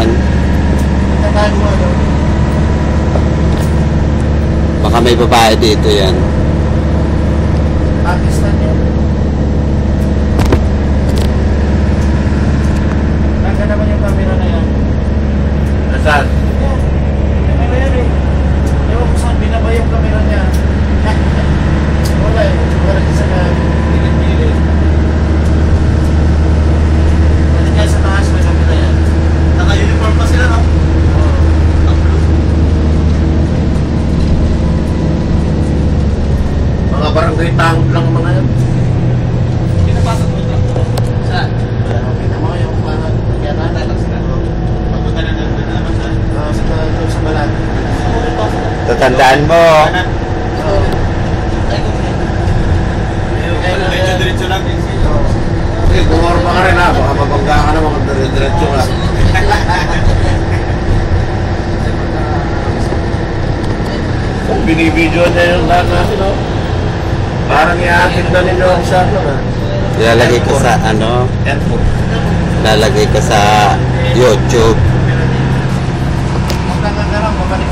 yan. Tandaan mo ano. Baka may babae dito yan. Pakistan yan. Naka naman yung camera na yan. Nasaan? Yan. Camera yan eh. Ewan ko saan binabay yung camera niya. Wala eh. Wala isa na pilit-pilit. Pwede kaya sa taas may camera yan. Naka-uniform pa sila, no? Mga barangay tanggap lang mga yan. Pinapasok mo ito. Saan? Kita mo yung parang nagyanan. Papunta na naman saan? Sa balat. Tatandaan mo. Medyo diretso lang. Sige, bumorma ka rin ha. Baka mabangga ka naman kung diretso ka. Binibidyo niya yung lahat natin, no? Parang i-atid na ninyo ako sa ano, ha? Lalagay ko sa ano, Airport. lalagay ko sa YouTube. Magkakagalang, babalik